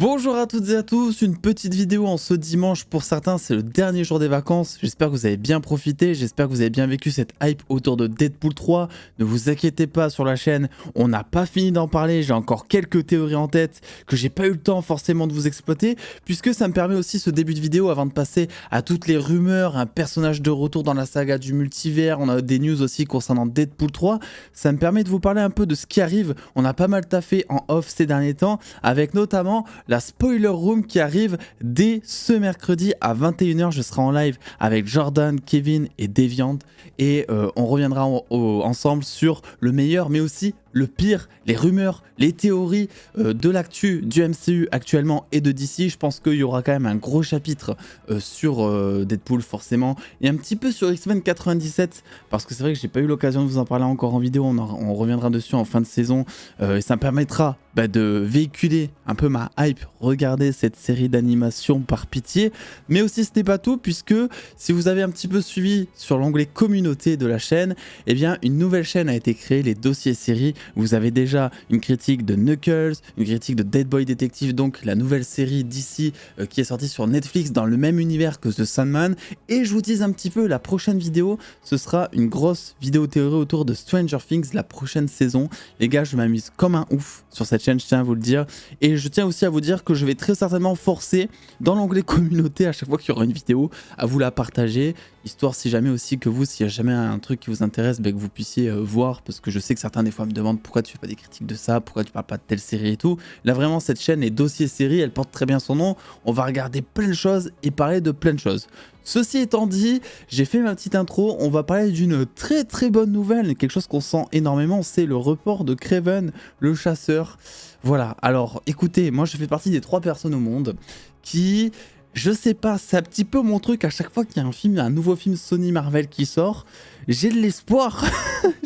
Bonjour à toutes et à tous, une petite vidéo en ce dimanche. Pour certains, c'est le dernier jour des vacances. J'espère que vous avez bien profité, j'espère que vous avez bien vécu cette hype autour de Deadpool 3. Ne vous inquiétez pas sur la chaîne, on n'a pas fini d'en parler. J'ai encore quelques théories en tête que j'ai pas eu le temps forcément de vous exploiter, puisque ça me permet aussi ce début de vidéo, avant de passer à toutes les rumeurs, un personnage de retour dans la saga du multivers, on a des news aussi concernant Deadpool 3. Ça me permet de vous parler un peu de ce qui arrive. On a pas mal taffé en off ces derniers temps, avec notamment la spoiler room qui arrive dès ce mercredi à 21 h. Je serai en live avec Jordan, Kevin et Deviant et on reviendra ensemble sur le meilleur mais aussi le pire, les rumeurs, les théories de l'actu du MCU actuellement et de DC. Je pense qu'il y aura quand même un gros chapitre sur Deadpool forcément et un petit peu sur X-Men 97 parce que c'est vrai que j'ai pas eu l'occasion de vous en parler encore en vidéo. On reviendra dessus en fin de saison et ça me permettra de véhiculer un peu ma hype. Regardez cette série d'animation par pitié, mais aussi ce n'est pas tout, puisque si vous avez un petit peu suivi sur l'onglet communauté de la chaîne, eh bien une nouvelle chaîne a été créée, les dossiers séries. Vous avez déjà une critique de Knuckles, une critique de Dead Boy Detective, donc la nouvelle série d'ici qui est sortie sur Netflix dans le même univers que The Sandman, et je vous dis un petit peu, la prochaine vidéo, ce sera une grosse vidéo théorie autour de Stranger Things, la prochaine saison. Les gars, je m'amuse comme un ouf sur cette chaîne, je tiens à vous le dire, et je tiens aussi à vous dire que je vais très certainement forcer dans l'onglet communauté à chaque fois qu'il y aura une vidéo à vous la partager, histoire si jamais aussi que vous, s'il y a jamais un truc qui vous intéresse, que vous puissiez voir, parce que je sais que certains des fois me demandent pourquoi tu fais pas des critiques de ça, pourquoi tu parles pas de telle série et tout. Là vraiment cette chaîne, les dossiers séries, elle porte très bien son nom, on va regarder plein de choses et parler de plein de choses. Ceci étant dit, j'ai fait ma petite intro, on va parler d'une très bonne nouvelle, quelque chose qu'on sent énormément, c'est le report de Kraven, le chasseur. Voilà, alors écoutez, moi je fais partie des 3 personnes au monde qui, je sais pas, c'est un petit peu mon truc, à chaque fois qu'il y a un nouveau film Sony Marvel qui sort, j'ai de l'espoir,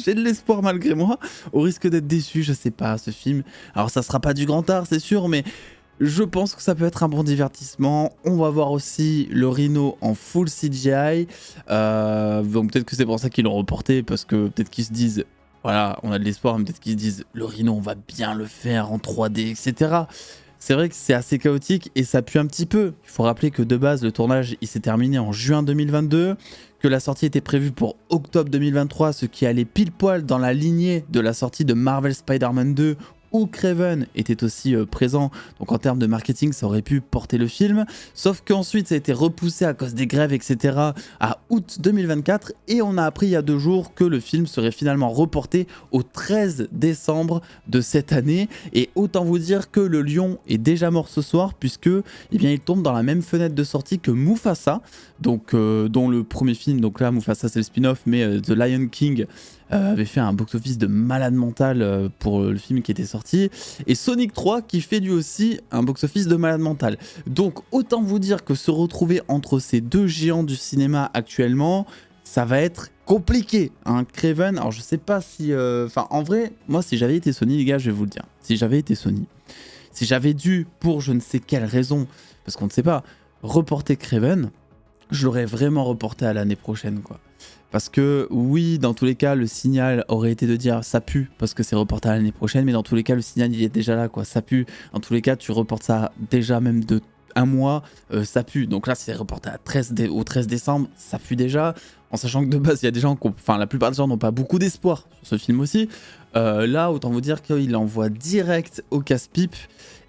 j'ai de l'espoir malgré moi, au risque d'être déçu, je sais pas, ce film. Alors ça sera pas du grand art, c'est sûr, mais je pense que ça peut être un bon divertissement. On va voir aussi le Rhino en full CGI. Donc peut-être que c'est pour ça qu'ils l'ont reporté, parce que peut-être qu'ils se disent, voilà, on a de l'espoir, mais peut-être qu'ils se disent, le Rhino, on va bien le faire en 3D, etc. C'est vrai que c'est assez chaotique et ça pue un petit peu. Il faut rappeler que de base, le tournage, il s'est terminé en juin 2022, que la sortie était prévue pour octobre 2023, ce qui allait pile poil dans la lignée de la sortie de Marvel Spider-Man 2, où Kraven était aussi présent, donc en termes de marketing ça aurait pu porter le film, sauf qu'ensuite ça a été repoussé à cause des grèves etc. à août 2024 et on a appris il y a 2 jours que le film serait finalement reporté au 13 décembre de cette année, et autant vous dire que le lion est déjà mort ce soir puisque il tombe dans la même fenêtre de sortie que Mufasa, donc dont le premier film, donc là Mufasa c'est le spin-off, mais The Lion King avait fait un box-office de malade mental pour le film qui était sorti, et Sonic 3 qui fait lui aussi un box-office de malade mental. Donc autant vous dire que se retrouver entre ces 2 géants du cinéma actuellement, ça va être compliqué, hein. Kraven, alors je sais pas si... en vrai, moi si j'avais été Sony, les gars, je vais vous le dire, si j'avais été Sony, si j'avais dû, pour je ne sais quelle raison, parce qu'on ne sait pas, reporter Kraven, je l'aurais vraiment reporté à l'année prochaine, quoi. Parce que oui, dans tous les cas, le signal aurait été de dire ça pue parce que c'est reporté à l'année prochaine, mais dans tous les cas, le signal il est déjà là, quoi. Ça pue. Dans tous les cas, tu reportes ça déjà même de 1 mois, ça pue. Donc là, c'est reporté au 13 décembre, ça pue déjà. En sachant que de base, il y a des gens, la plupart des gens n'ont pas beaucoup d'espoir sur ce film aussi. Là, autant vous dire qu'il envoie direct au casse-pipe.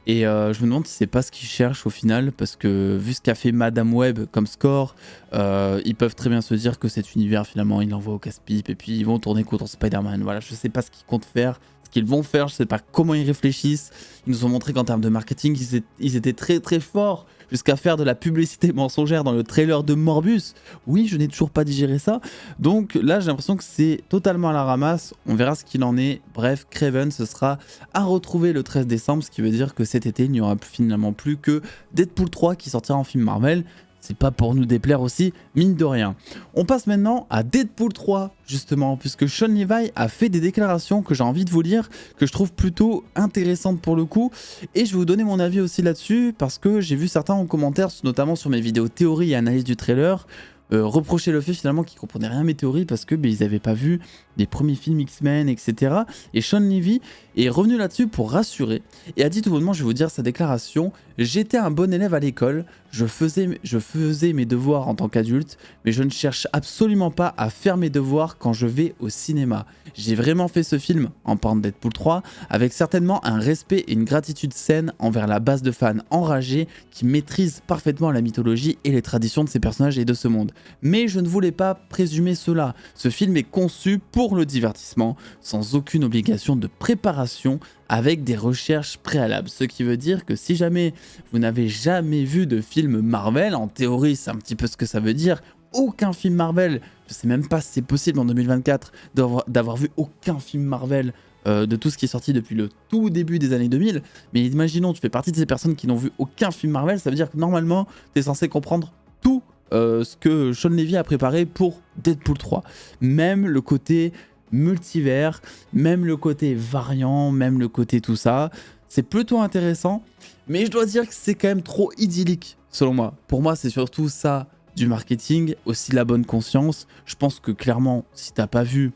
Et je me demande si c'est pas ce qu'ils cherchent au final, parce que vu ce qu'a fait Madame Web comme score, ils peuvent très bien se dire que cet univers finalement ils l'envoient au casse-pipe et puis ils vont tourner contre Spider-Man. Voilà, je sais pas ce qu'ils comptent faire, ce qu'ils vont faire, je sais pas comment ils réfléchissent. Ils nous ont montré qu'en termes de marketing, ils étaient très forts, jusqu'à faire de la publicité mensongère dans le trailer de Morbius. Oui, je n'ai toujours pas digéré ça. Donc là, j'ai l'impression que c'est totalement à la ramasse. On verra ce qu'il en est. Bref, Kraven, ce sera à retrouver le 13 décembre, ce qui veut dire que cet été, il n'y aura finalement plus que Deadpool 3 qui sortira en film Marvel. C'est pas pour nous déplaire aussi, mine de rien. On passe maintenant à Deadpool 3, justement, puisque Sean Levi a fait des déclarations que j'ai envie de vous lire, que je trouve plutôt intéressantes pour le coup, et je vais vous donner mon avis aussi là-dessus, parce que j'ai vu certains en commentaire, notamment sur mes vidéos théorie et analyse du trailer, reprocher le fait finalement qu'ils comprenaient rien à mes théories, parce que ils n'avaient pas vu des premiers films X-Men, etc. Et Sean Levy est revenu là-dessus pour rassurer et a dit tout bonnement, je vais vous dire sa déclaration: j'étais un bon élève à l'école, je faisais mes devoirs en tant qu'adulte, mais je ne cherche absolument pas à faire mes devoirs quand je vais au cinéma. J'ai vraiment fait ce film, en parlant de Deadpool 3, avec certainement un respect et une gratitude saine envers la base de fans enragés qui maîtrisent parfaitement la mythologie et les traditions de ces personnages et de ce monde. Mais je ne voulais pas présumer cela. Ce film est conçu pour le divertissement, sans aucune obligation de préparation, avec des recherches préalables. Ce qui veut dire que si jamais vous n'avez jamais vu de film Marvel, en théorie c'est un petit peu ce que ça veut dire, aucun film Marvel, je sais même pas si c'est possible en 2024 d'avoir vu aucun film Marvel de tout ce qui est sorti depuis le tout début des années 2000, mais imaginons tu fais partie de ces personnes qui n'ont vu aucun film Marvel, ça veut dire que normalement tu es censé comprendre tout ce que Sean Levy a préparé pour Deadpool 3. Même le côté multivers, même le côté variant, même le côté tout ça, c'est plutôt intéressant, mais je dois dire que c'est quand même trop idyllique selon moi. Pour moi c'est surtout ça du marketing, aussi la bonne conscience. Je pense que clairement si t'as pas vu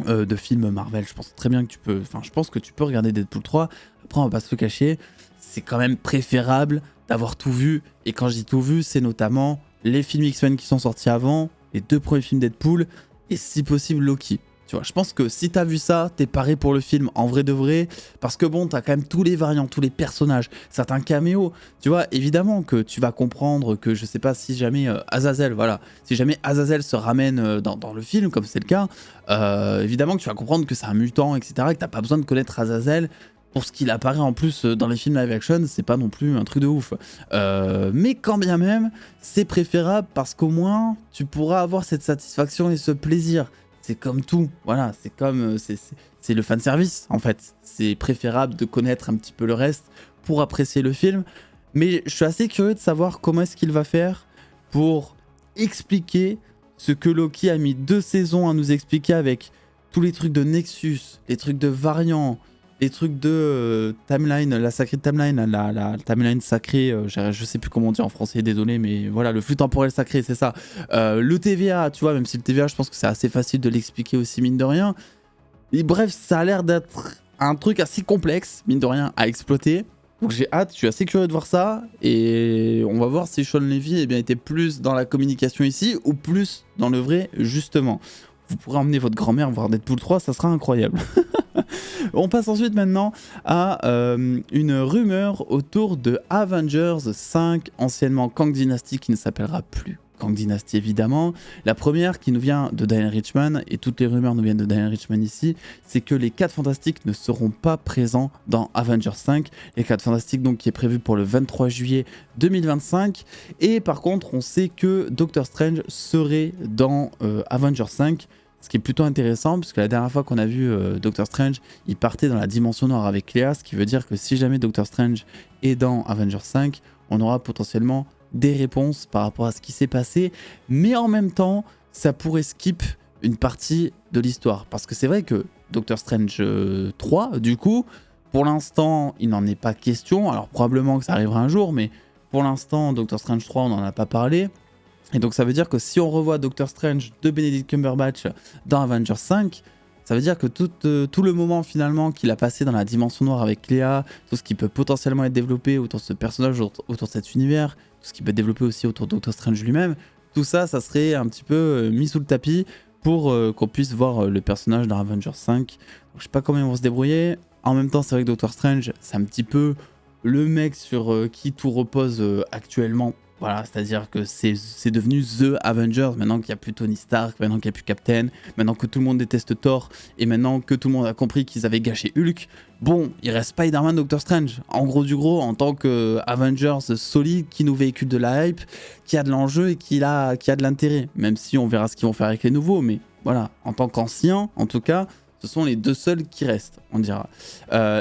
de film Marvel, je pense très bien que tu peux, je pense que tu peux regarder Deadpool 3, après on va pas se le cacher, c'est quand même préférable d'avoir tout vu, et quand je dis tout vu, c'est notamment les films X-Men qui sont sortis avant, les 2 premiers films Deadpool, et si possible Loki. Tu vois, je pense que si t'as vu ça, t'es paré pour le film en vrai de vrai, parce que bon, t'as quand même tous les variants, tous les personnages, certains caméos. Tu vois, évidemment que tu vas comprendre que, je sais pas, si jamais Azazel, voilà, si jamais Azazel se ramène dans le film, comme c'est le cas, évidemment que tu vas comprendre que c'est un mutant, etc., et que t'as pas besoin de connaître Azazel. Pour ce qu'il apparaît en plus dans les films live action, c'est pas non plus un truc de ouf. Mais quand bien même, c'est préférable parce qu'au moins, tu pourras avoir cette satisfaction et ce plaisir. C'est comme tout, voilà, c'est comme, c'est le fanservice en fait. C'est préférable de connaître un petit peu le reste pour apprécier le film. Mais je suis assez curieux de savoir comment est-ce qu'il va faire pour expliquer ce que Loki a mis 2 saisons à nous expliquer avec tous les trucs de Nexus, les trucs de variants, les trucs de timeline, la sacrée timeline, la timeline sacrée, je sais plus comment on dit en français, désolé, mais voilà, le flux temporel sacré, c'est ça. Le TVA, tu vois, même si le TVA, je pense que c'est assez facile de l'expliquer aussi, mine de rien. Et bref, ça a l'air d'être un truc assez complexe, mine de rien, à exploiter. Donc j'ai hâte, je suis assez curieux de voir ça, et on va voir si Sean Levy était plus dans la communication ici, ou plus dans le vrai, justement. Vous pourrez emmener votre grand-mère voir Deadpool 3, ça sera incroyable. On passe ensuite maintenant à une rumeur autour de Avengers 5, anciennement Kang Dynasty, qui ne s'appellera plus Kang Dynasty évidemment. La première qui nous vient de Daniel Richman, et toutes les rumeurs nous viennent de Daniel Richman ici, c'est que les 4 Fantastiques ne seront pas présents dans Avengers 5. Les 4 Fantastiques donc qui est prévu pour le 23 juillet 2025. Et par contre on sait que Doctor Strange serait dans Avengers 5. Ce qui est plutôt intéressant, puisque la dernière fois qu'on a vu Doctor Strange, il partait dans la dimension noire avec Léa, ce qui veut dire que si jamais Doctor Strange est dans Avengers 5, on aura potentiellement des réponses par rapport à ce qui s'est passé, mais en même temps, ça pourrait skip une partie de l'histoire. Parce que c'est vrai que Doctor Strange 3, du coup, pour l'instant, il n'en est pas question, alors probablement que ça arrivera un jour, mais pour l'instant, Doctor Strange 3, on n'en a pas parlé. Et donc ça veut dire que si on revoit Doctor Strange de Benedict Cumberbatch dans Avengers 5, ça veut dire que tout le moment finalement qu'il a passé dans la dimension noire avec Léa, tout ce qui peut potentiellement être développé autour de ce personnage, autour de cet univers, tout ce qui peut être développé aussi autour de Doctor Strange lui-même, tout ça, ça serait un petit peu mis sous le tapis pour qu'on puisse voir le personnage dans Avengers 5. Donc, je sais pas comment ils vont se débrouiller. En même temps, c'est vrai que Doctor Strange, c'est un petit peu le mec sur qui tout repose actuellement. Voilà, c'est-à-dire que c'est devenu The Avengers, maintenant qu'il n'y a plus Tony Stark, maintenant qu'il n'y a plus Captain, maintenant que tout le monde déteste Thor, et maintenant que tout le monde a compris qu'ils avaient gâché Hulk, bon, il reste Spider-Man, Doctor Strange. En gros du gros, en tant que Avengers solide, qui nous véhicule de la hype, qui a de l'enjeu et qui a de l'intérêt. Même si on verra ce qu'ils vont faire avec les nouveaux, mais voilà, en tant qu'ancien, en tout cas, ce sont les 2 seuls qui restent, on dira.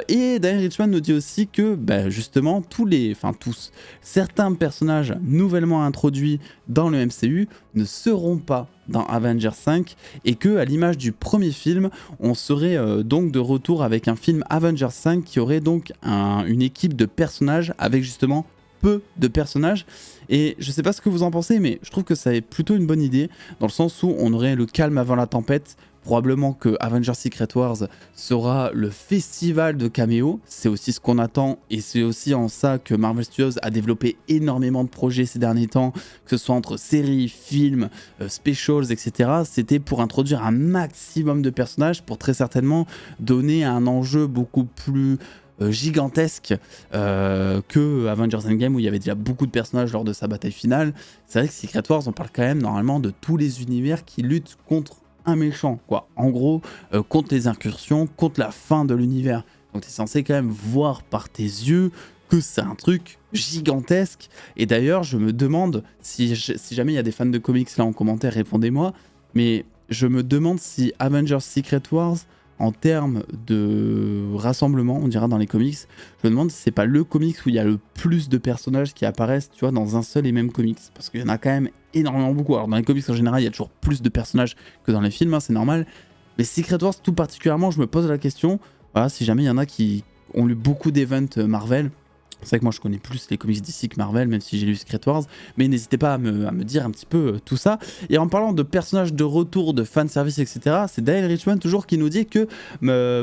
Et Daniel Richman nous dit aussi que, justement, tous, certains personnages nouvellement introduits dans le MCU ne seront pas dans Avengers 5, et que, à l'image du premier film, on serait donc de retour avec un film Avengers 5 qui aurait donc une équipe de personnages avec justement peu de personnages. Et je sais pas ce que vous en pensez, mais je trouve que ça est plutôt une bonne idée, dans le sens où on aurait le calme avant la tempête, probablement que Avengers Secret Wars sera le festival de caméos. C'est aussi ce qu'on attend et c'est aussi en ça que Marvel Studios a développé énormément de projets ces derniers temps, que ce soit entre séries, films, specials, etc. C'était pour introduire un maximum de personnages pour très certainement donner un enjeu beaucoup plus gigantesque que Avengers Endgame où il y avait déjà beaucoup de personnages lors de sa bataille finale. C'est vrai que Secret Wars, on parle quand même normalement de tous les univers qui luttent contre un méchant, quoi. En gros, contre les incursions, contre la fin de l'univers. Donc tu es censé quand même voir par tes yeux que c'est un truc gigantesque. Et d'ailleurs, je me demande, si jamais il y a des fans de comics là en commentaire, répondez-moi, mais je me demande si Avengers Secret Wars, en termes de rassemblement, on dira dans les comics, je me demande si c'est pas le comics où il y a le plus de personnages qui apparaissent, tu vois, dans un seul et même comics. Parce qu'il y en a quand même énormément beaucoup. Alors dans les comics en général, il y a toujours plus de personnages que dans les films, hein, c'est normal. Mais Secret Wars tout particulièrement, je me pose la question, voilà, si jamais il y en a qui ont lu beaucoup d'events Marvel. C'est vrai que moi je connais plus les comics d'ici que Marvel, même si j'ai lu Secret Wars, mais n'hésitez pas à me dire un petit peu tout ça. Et en parlant de personnages de retour, de fanservice, etc., c'est Daniel Richman toujours qui nous dit que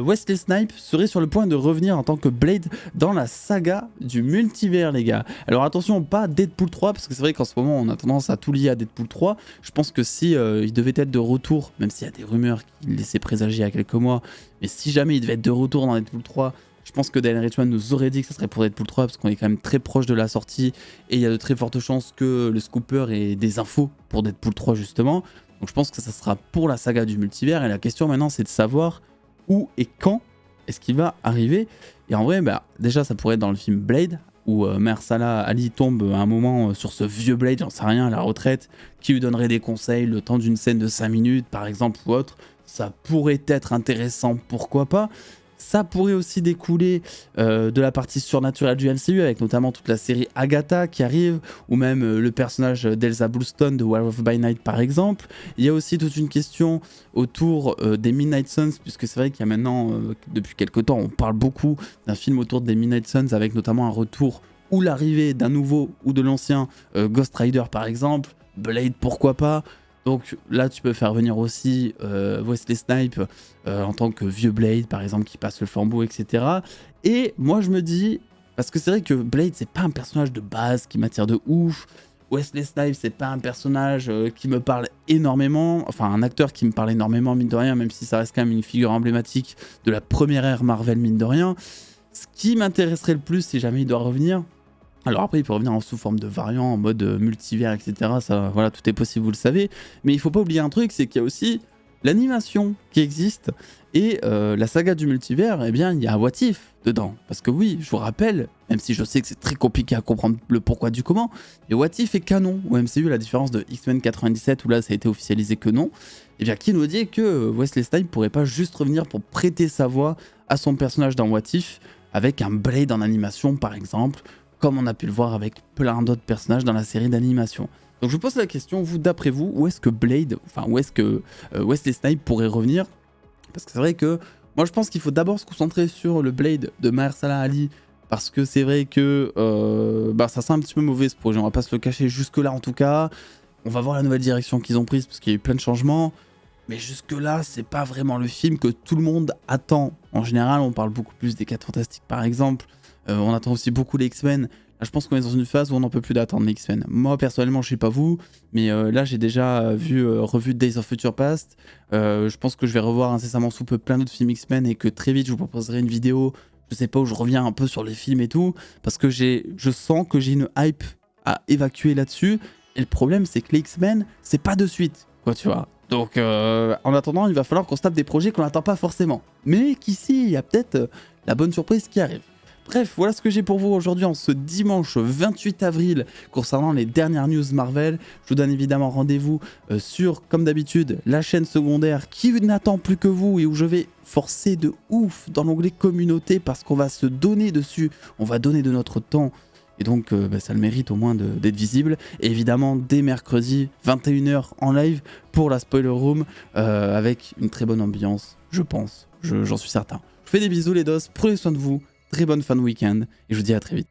Wesley Snipes serait sur le point de revenir en tant que Blade dans la saga du multivers, les gars. Alors attention, pas Deadpool 3, parce que c'est vrai qu'en ce moment on a tendance à tout lier à Deadpool 3. Je pense que si il devait être de retour, même s'il y a des rumeurs qui le laissaient présager il y a quelques mois, mais si jamais il devait être de retour dans Deadpool 3, je pense que Daniel Richman nous aurait dit que ça serait pour Deadpool 3 parce qu'on est quand même très proche de la sortie et il y a de très fortes chances que le Scooper ait des infos pour Deadpool 3 justement. Donc je pense que ça sera pour la saga du multivers et la question maintenant c'est de savoir où et quand est-ce qu'il va arriver. Et en vrai, bah, déjà ça pourrait être dans le film Blade où Mahershala Ali tombe à un moment sur ce vieux Blade, j'en sais rien, à la retraite, qui lui donnerait des conseils le temps d'une scène de 5 minutes par exemple ou autre. Ça pourrait être intéressant, pourquoi pas. Ça pourrait aussi découler de la partie surnaturelle du MCU avec notamment toute la série Agatha qui arrive ou même le personnage d'Elsa Bluestone de Werewolf by Night par exemple. Il y a aussi toute une question autour des Midnight Suns puisque c'est vrai qu'il y a maintenant depuis quelques temps on parle beaucoup d'un film autour des Midnight Suns avec notamment un retour ou l'arrivée d'un nouveau ou de l'ancien Ghost Rider par exemple, Blade pourquoi pas. Donc là, tu peux faire venir aussi Wesley Snipes en tant que vieux Blade, par exemple, qui passe le flambeau, etc. Et moi, je me dis, parce que c'est vrai que Blade, c'est pas un personnage de base qui m'attire de ouf. Wesley Snipes, c'est pas un personnage qui me parle énormément. Enfin, un acteur qui me parle énormément, mine de rien, même si ça reste quand même une figure emblématique de la première ère Marvel, mine de rien. Ce qui m'intéresserait le plus, si jamais il doit revenir, alors après, il peut revenir sous forme de variant, en mode multivers, etc. Ça, voilà, tout est possible, vous le savez. Mais il faut pas oublier un truc, c'est qu'il y a aussi l'animation qui existe. Et la saga du multivers, eh bien, il y a un What If dedans. Parce que oui, je vous rappelle, même si je sais que c'est très compliqué à comprendre le pourquoi du comment, mais What If est canon au MCU, à la différence de X-Men 97, où là, ça a été officialisé que non. Et bien, qui nous dit que Wesley Snipes pourrait pas juste revenir pour prêter sa voix à son personnage dans What If, avec un Blade en animation, par exemple, comme on a pu le voir avec plein d'autres personnages dans la série d'animation. Donc je vous pose la question, vous, d'après vous, où est-ce que Blade, enfin où est-ce que Wesley Snipes pourrait revenir? Parce que c'est vrai que moi je pense qu'il faut d'abord se concentrer sur le Blade de Mahershala Ali, parce que c'est vrai que ça sent un petit peu mauvais ce projet, on va pas se le cacher jusque là en tout cas. On va voir la nouvelle direction qu'ils ont prise parce qu'il y a eu plein de changements. Mais jusque-là, c'est pas vraiment le film que tout le monde attend. En général, on parle beaucoup plus des 4 Fantastiques par exemple. On attend aussi beaucoup les X-Men. Là, je pense qu'on est dans une phase où on n'en peut plus d'attendre les X-Men. Moi, personnellement, je sais pas vous, mais là, j'ai déjà revu Days of Future Past. Je pense que je vais revoir incessamment sous peu plein d'autres films X-Men et que très vite, je vous proposerai une vidéo, je sais pas, où je reviens un peu sur les films et tout, parce que je sens que j'ai une hype à évacuer là-dessus. Et le problème, c'est que les X-Men, c'est pas de suite, quoi, tu vois. Donc, en attendant, il va falloir qu'on se tape des projets qu'on n'attend pas forcément. Mais qu'ici, il y a peut-être la bonne surprise qui arrive. Bref, voilà ce que j'ai pour vous aujourd'hui en ce dimanche 28 avril concernant les dernières news Marvel. Je vous donne évidemment rendez-vous sur, comme d'habitude, la chaîne secondaire qui n'attend plus que vous et où je vais forcer de ouf dans l'onglet communauté parce qu'on va se donner dessus, on va donner de notre temps. Et donc ça le mérite au moins d'être visible. Et évidemment dès mercredi 21h en live pour la Spoiler Room avec une très bonne ambiance, je pense, j'en suis certain. Je vous fais des bisous les dos, prenez soin de vous, très bonne fin de week-end et je vous dis à très vite.